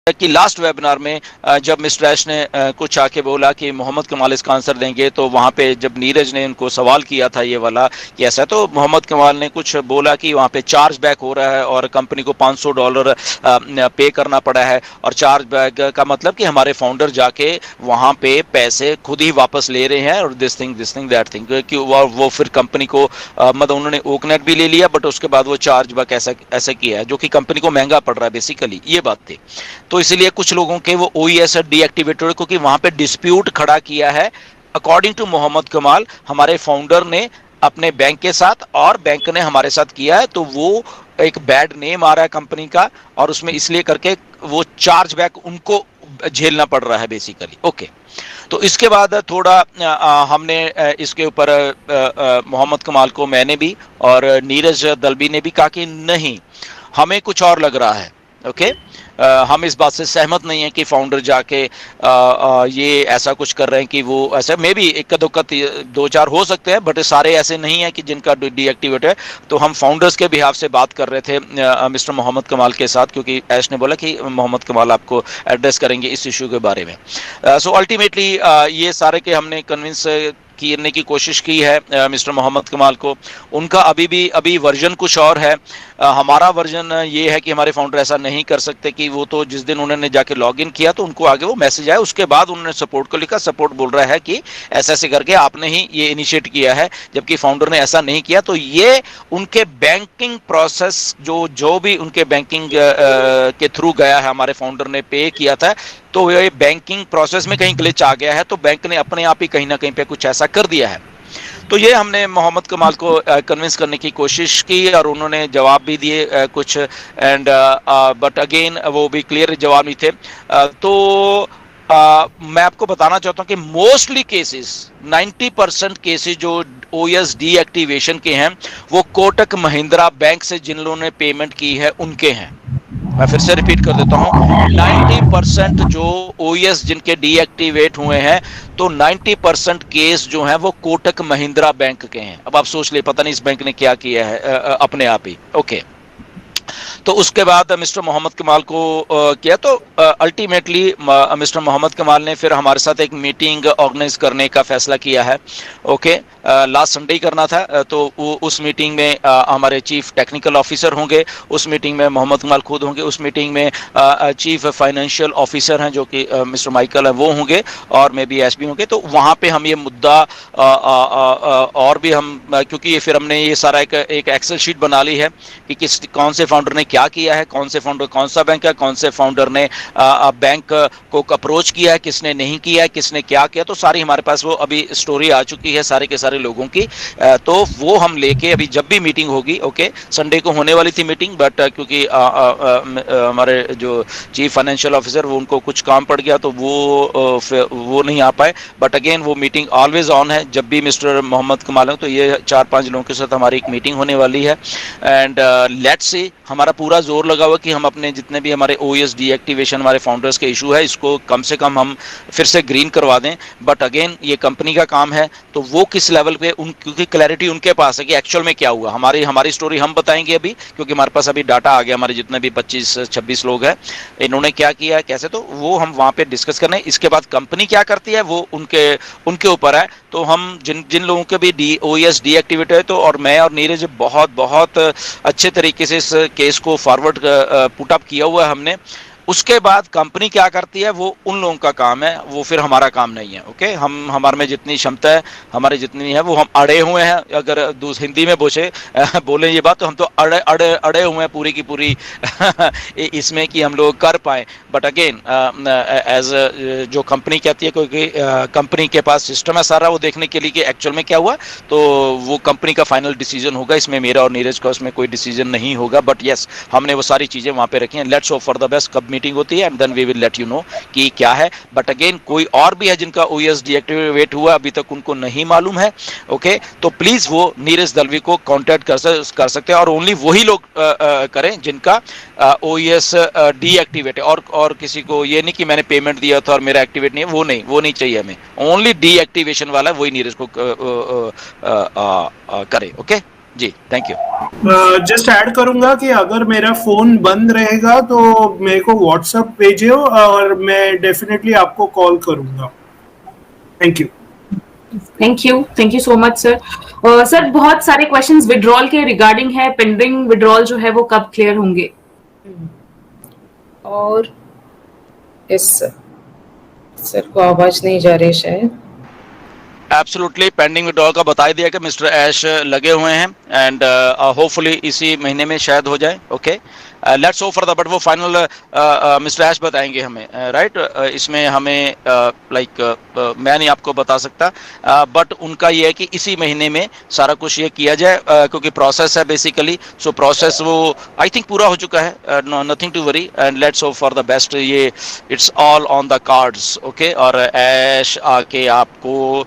कि last webinar में जब मिस्टर ऐश ने कुछ आके बोला कि मोहम्मद कमाल इसका आंसर देंगे, तो वहाँ पे जब नीरज ने उनको सवाल किया था ये वाला कि ऐसा, तो मोहम्मद कमाल ने कुछ बोला कि वहाँ पे चार्ज बैक हो रहा है और कंपनी को $500 पे करना पड़ा है, और चार्ज बैक का मतलब कि हमारे फाउंडर जाके वहाँ पे पैसे खुद ही वापस ले रहे हैं, और दिस थिंग दैट थिंग, कि वो फिर कंपनी को मतलब उन्होंने ओकनेट भी ले लिया, बट उसके बाद वो चार्ज बैक ऐसा किया है जो कि कंपनी को महंगा पड़ रहा है, बेसिकली ये बात थी। तो इसलिए कुछ लोगों के वो ओईएस डीएक्टिवेटेड, क्योंकि वहां पे डिस्प्यूट खड़ा किया है अकॉर्डिंग टू मोहम्मद कमाल, हमारे फाउंडर ने अपने बैंक के साथ और बैंक ने हमारे साथ किया है, तो वो एक बैड नेम आ रहा है कंपनी का, और उसमें इसलिए करके वो चार्ज बैक उनको झेलना पड़ रहा है बेसिकली। ओके, तो इसके बाद थोड़ा हमने इसके ऊपर मोहम्मद कमाल को, मैंने भी और नीरज दलवी ने भी कहा कि नहीं, हमें कुछ और लग रहा है। ओके, हम इस बात से सहमत नहीं है कि फाउंडर जाके ये ऐसा कुछ कर रहे हैं कि वो ऐसा, मे भी एक दो चार हो सकते हैं, बट सारे ऐसे नहीं है कि जिनका डीएक्टिवेट है। तो हम फाउंडर्स के बिहाफ से बात कर रहे थे मिस्टर मोहम्मद कमाल के साथ, क्योंकि ऐश ने बोला कि मोहम्मद कमाल आपको एड्रेस करेंगे इस इशू के बारे में। सो अल्टीमेटली ये सारे के हमने कन्विंस करने की कोशिश की है मिस्टर मोहम्मद कमाल को। उनका अभी वर्जन कुछ और है, हमारा वर्जन ये है कि हमारे फाउंडर ऐसा नहीं कर सकते, कि वो तो जिस दिन उन्होंने जाके लॉगिन किया तो उनको आगे वो मैसेज आया, उसके बाद उन्होंने सपोर्ट को लिखा, सपोर्ट बोल रहा है कि ऐसे ऐसे करके आपने ही ये इनिशिएट किया है, जबकि फाउंडर ने ऐसा नहीं किया। तो ये उनके बैंकिंग प्रोसेस जो भी उनके बैंकिंग के थ्रू गया है, हमारे फाउंडर ने पे किया था, तो ये बैंकिंग प्रोसेस में कहीं ग्लिच आ गया है, तो बैंक ने अपने आप ही कहीं ना कहीं पे कुछ ऐसा कर दिया है। तो ये हमने मोहम्मद कमाल को कन्विंस करने की कोशिश की, और उन्होंने जवाब भी दिए कुछ, एंड बट अगेन वो भी क्लियर जवाब नहीं थे। तो मैं आपको बताना चाहता हूं कि मोस्टली केसेस 90% केसेस जो ओएस डीएक्टिवेशन के हैं, वो कोटक महिंद्रा बैंक से जिन लोगों ने पेमेंट की है उनके हैं। मैं फिर से रिपीट कर देता हूं, 90% जो ओएस जिनके डीएक्टिवेट हुए हैं, तो 90% केस जो हैं वो कोटक महिंद्रा बैंक के हैं। अब आप सोच ले, पता नहीं इस बैंक ने क्या किया है अपने आप ही। ओके, तो उसके बाद मिस्टर मोहम्मद कमाल को किया, तो अल्टीमेटली मिस्टर मोहम्मद कमाल ने फिर हमारे साथ एक मीटिंग ऑर्गेनाइज करने का फैसला किया है। ओके, लास्ट संडे ही करना था, तो उस मीटिंग में हमारे चीफ टेक्निकल ऑफिसर होंगे, उस मीटिंग में मोहम्मद कमाल खुद होंगे, उस मीटिंग में चीफ फाइनेंशियल ऑफिसर हैं जो कि मिस्टर माइकल है, वो होंगे, और मे बी एसबी होंगे। तो वहाँ पे हम ये मुद्दा और भी हम, क्योंकि ये फिर हमने ये सारा एक एक्सेल शीट बना ली है कि कौन से फाउंडर ने क्या किया है, कौन से फाउंडर कौन सा बैंक है, कौन से फाउंडर ने बैंक को अप्रोच किया है, किसने नहीं किया है, किसने क्या किया, तो सारी हमारे पास वो अभी स्टोरी आ चुकी है सारे के सारे लोगों की। तो वो हम लेके अभी जब भी मीटिंग होगी, ओके, संडे को होने वाली थी मीटिंग, बट क्योंकि हमारे जो चीफ फाइनेंशियल ऑफिसर वो उनको कुछ काम पड़ गया, तो वो नहीं आ पाए। बट अगेन वो मीटिंग ऑलवेज ऑन है, जब भी मिस्टर मोहम्मद कमाल हो तो ये 4-5 लोगों के साथ हमारी एक मीटिंग होने वाली है। एंड लेट्स सी, हमारा पूरा जोर लगा हुआ कि हम अपने जितने भी हमारे ओएस डीएक्टिवेशन हमारे फाउंडर्स के इशू है, इसको कम से कम हम फिर से ग्रीन करवा दें। बट अगेन ये कंपनी का काम है, तो वो किस लेवल पे क्योंकि क्लैरिटी उनके पास है कि एक्चुअल में क्या हुआ। हमारी स्टोरी हम बताएंगे अभी, क्योंकि हमारे पास अभी डाटा आ गया, हमारे जितने भी 25-26 लोग हैं, इन्होंने क्या किया कैसे, तो वो हम वहाँ पे डिस्कस करने। इसके बाद कंपनी क्या करती है वो उनके ऊपर है। तो हम जिन लोगों के भी ओएस डीएक्टिवेट है, तो और मैं और नीरज बहुत अच्छे तरीके से इस केस को फॉरवर्ड पुट अप किया हुआ है हमने। उसके बाद कंपनी क्या करती है वो उन लोगों का काम है, वो फिर हमारा काम नहीं है। ओके, हम हमारे में जितनी क्षमता है, हमारे जितनी है, वो हम अड़े हुए हैं। अगर हिंदी में बोले ये बात, तो हम तो अड़े हुए हैं पूरी की पूरी इसमें कि हम लोग कर पाए। बट अगेन एज जो कंपनी कहती है, क्योंकि कंपनी के पास सिस्टम है सारा वो देखने के लिए कि एक्चुअल में क्या हुआ, तो वो कंपनी का फाइनल डिसीजन होगा। इसमें मेरा और नीरज का उसमें कोई डिसीजन नहीं होगा। बट यस, हमने वो सारी चीज़ें वहाँ पे रखी हैं। Let's hope for the best. कब मीटिंग होती है and then we will let you know कि क्या है। बट अगेन कोई और भी है जिनका ओएस डीएक्टिवेट हुआ, अभी तक उनको नहीं मालूम है। ओके, तो प्लीज वो नीरज दलवी को कांटेक्ट कर सकते हैं, और ओनली वही लोग करें जिनका ओएस डीएक्टिवेट है। और किसी को ये नहीं कि मैंने पेमेंट दिया था और मेरा एक्टिवेट नहीं है, वो नहीं चाहिए हमें। ओनली डीएक्टिवेशन वाला वही नीरज को करे। ओके, जी, थैंक यू। जस्ट ऐड करूंगा कि अगर मेरा फोन बंद रहेगा तो मेरे को व्हाट्सएप भेजियो और मैं डेफिनेटली आपको कॉल करूंगा। Thank you. Thank you so much sir. Sir बहुत सारे क्वेश्चंस विड्रॉल के रिगार्डिंग है, पेंडिंग विड्रॉल जो है वो कब क्लियर होंगे? और यस सर को आवाज नहीं जा रही शायद। एब्सोल्युटली, पेंडिंग विड्रॉल का बता ही दिया कि मिस्टर ऐश लगे हुए हैं एंड होपफुली इसी महीने में शायद हो जाए। Okay, let's hope for the, but वो फाइनल मिस्टर ऐश बताएंगे हमें, राइट? इसमें हमें लाइक मैं नहीं आपको बता सकता, बट उनका ये है कि इसी महीने में सारा कुछ ये किया जाए, क्योंकि प्रोसेस है बेसिकली। सो प्रोसेस वो आई थिंक पूरा हो चुका है, nothing to worry and let's hope for the best. ये it's all on the cards. Okay, और ऐश आके आपको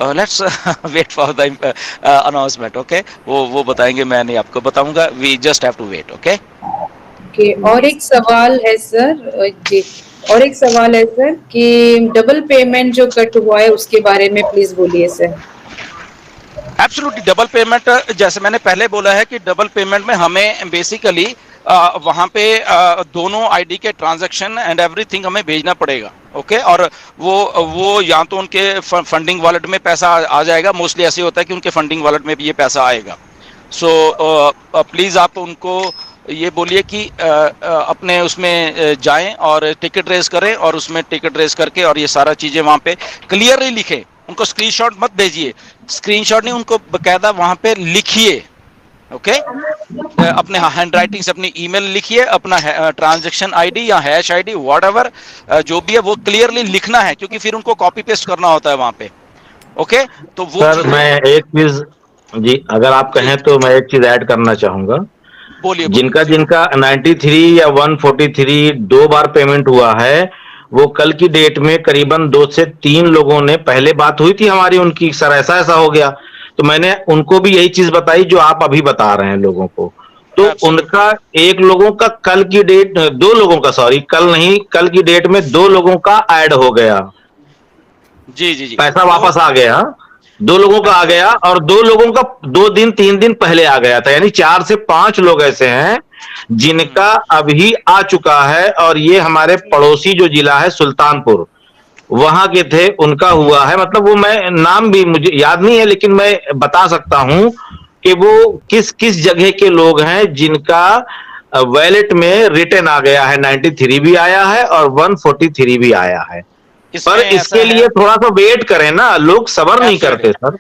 let's wait for the announcement. Okay, वो बताएंगे, मैं नहीं आपको बताऊंगा। We just have to wait. Okay okay, और एक सवाल है सर जी, और एक सवाल है सर कि डबल पेमेंट जो कट हुआ है उसके बारे में प्लीज बोलिए सर। एब्सोल्युटली, डबल पेमेंट जैसे मैंने पहले बोला है कि डबल पेमेंट में हमें बेसिकली वहां पे दोनों आईडी के ट्रांजैक्शन एंड एवरीथिंग हमें भेजना पड़ेगा। ओके, और वो या तो उनके फंडिंग वॉलेट में पैसा आ जाएगा, मोस्टली ऐसे होता है कि उनके फंडिंग वॉलेट में भी ये पैसा आएगा। सो प्लीज आप उनको ये बोलिए कि अपने उसमें जाएं और टिकट रेज करें, और उसमें टिकट रेज करके और ये सारा चीजें वहां पे क्लियरली लिखें। उनको स्क्रीनशॉट मत भेजिए, स्क्रीनशॉट नहीं, उनको बकायदा वहां पे लिखिए। ओके, अपने हैंड राइटिंग से अपनी ईमेल लिखिए, अपना ट्रांजैक्शन आईडी या हैश आईडी व्हाटएवर जो भी है वो क्लियरली लिखना है, क्योंकि फिर उनको कॉपी पेस्ट करना होता है वहां पे। ओके, तो वो सर मैं एक चीज जी, अगर आप कहें तो मैं एक चीज ऐड करना चाहूंगा। बोलिए। जिनका जिनका 93 या 143 2 बार पेमेंट हुआ है, वो कल की डेट में करीबन 2 से 3 लोगों ने, पहले बात हुई थी हमारी उनकी, सर ऐसा ऐसा हो गया, तो मैंने उनको भी यही चीज बताई जो आप अभी बता रहे हैं लोगों को। तो उनका एक लोगों का कल की डेट, 2 लोगों का, सॉरी कल नहीं, कल की डेट में 2 लोगों का ऐड हो गया। जी जी जी, पैसा वापस आ गया, 2 लोगों का आ गया, और 2 लोगों का 2 दिन 3 दिन पहले आ गया था। यानी 4 से 5 लोग ऐसे हैं जिनका अभी आ चुका है, और ये हमारे पड़ोसी जो जिला है सुल्तानपुर, वहां के थे, उनका हुआ है। मतलब वो, मैं नाम भी मुझे याद नहीं है, लेकिन मैं बता सकता हूं कि वो किस किस जगह के लोग हैं जिनका वैलेट में रिटर्न आ गया है। 93 भी आया है और 143 भी आया है। पर इसके लिए थोड़ा सा वेट करें ना, लोग सब्र नहीं करते सर।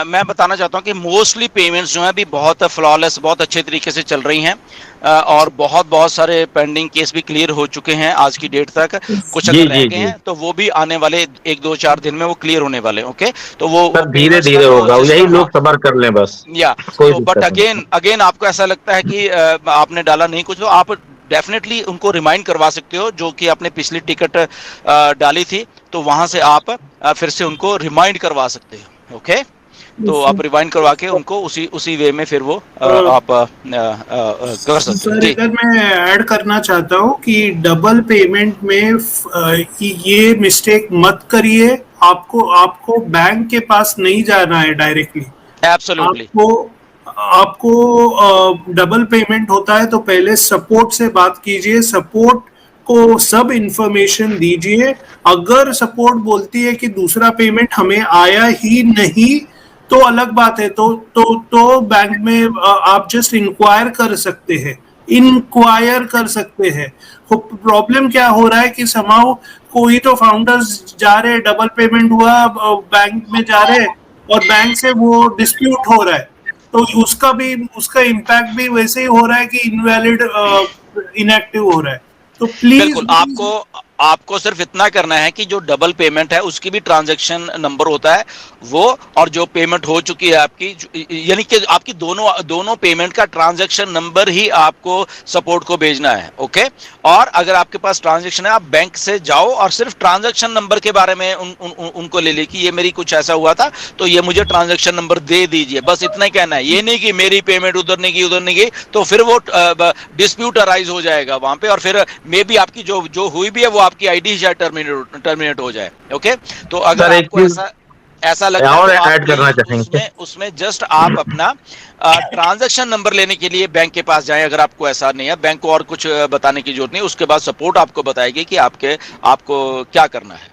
मैं बताना चाहता हूं कि मोस्टली पेमेंट्स जो हैं अभी बहुत फ्लॉलेस, बहुत अच्छे तरीके से चल रही हैं, और बहुत सारे पेंडिंग केस भी क्लियर हो चुके हैं आज की डेट तक। कुछ अगर रह गए हैं तो वो भी आने वाले 1-2-4 दिन में वो क्लियर होने वाले। ओके, तो वो धीरे धीरे होगा, यही लोग सब्र कर लें बस। या तो बट अगेन आपको ऐसा लगता है कि आपने डाला नहीं कुछ, तो आप डेफिनेटली उनको रिमाइंड करवा सकते हो, जो कि आपने पिछली टिकट डाली थी, तो वहां से आप फिर से उनको रिमाइंड करवा सकते हो। ओके, तो आप रिवाइंड करवा के उनको उसी वे में फिर वो आप कर सकते हैं। सर, मैं ऐड करना चाहता हूँ कि डबल पेमेंट में ये मिस्टेक मत करिए। आपको बैंक के पास नहीं जाना है डायरेक्टली। एब्सोल्युटली, आपको डबल पेमेंट होता है तो पहले सपोर्ट से बात कीजिए, सपोर्ट को सब इंफॉर्मेशन दीजिए। अगर सपोर्ट बोलती है कि दूसरा पेमेंट हमें आया ही नहीं तो अलग बात है, तो बैंक में आप जस्ट इंक्वायर कर सकते हैं, प्रॉब्लम क्या हो रहा है कि समाउ कोई तो फाउंडर्स जा रहे हैं, डबल पेमेंट हुआ, बैंक में जा रहे हैं और बैंक से वो डिस्प्यूट हो रहा है, तो उसका इम्पैक्ट भी वैसे ही हो रहा है कि इनवैलिड इनएक्टिव हो रहा है। तो प्लीज बिल्कुल आपको सिर्फ इतना करना है कि जो डबल पेमेंट है उसकी भी ट्रांजैक्शन नंबर होता है वो, और जो पेमेंट हो चुकी है आपकी, यानी कि आपकी दोनों पेमेंट का ट्रांजैक्शन नंबर ही आपको सपोर्ट को भेजना है। ओके, और अगर आपके पास ट्रांजैक्शन है, आप बैंक से जाओ और सिर्फ ट्रांजैक्शन नंबर के बारे में उनको ले कि ये मेरी कुछ ऐसा हुआ था तो ये मुझे ट्रांजैक्शन नंबर दे दीजिए, बस इतना ही कहना है। ये नहीं कि मेरी पेमेंट उधर नहीं गई, तो फिर वो डिस्प्यूट अराइज हो जाएगा वहां पे, और फिर मे बी आपकी जो हुई भी है वो आपकी आईडी शायद टर्मिनेट हो जाए। ओके, तो अगर आपको ऐसा ऐसा लगता है और तो आप ऐड करना प्लीज चाहेंगे? उसमें जस्ट आप अपना ट्रांजैक्शन नंबर लेने के लिए बैंक के पास जाएं, अगर आपको ऐसा नहीं है। बैंक को और कुछ बताने की जरूरत नहीं, उसके बाद सपोर्ट आपको बताएगी कि आपको क्या करना है।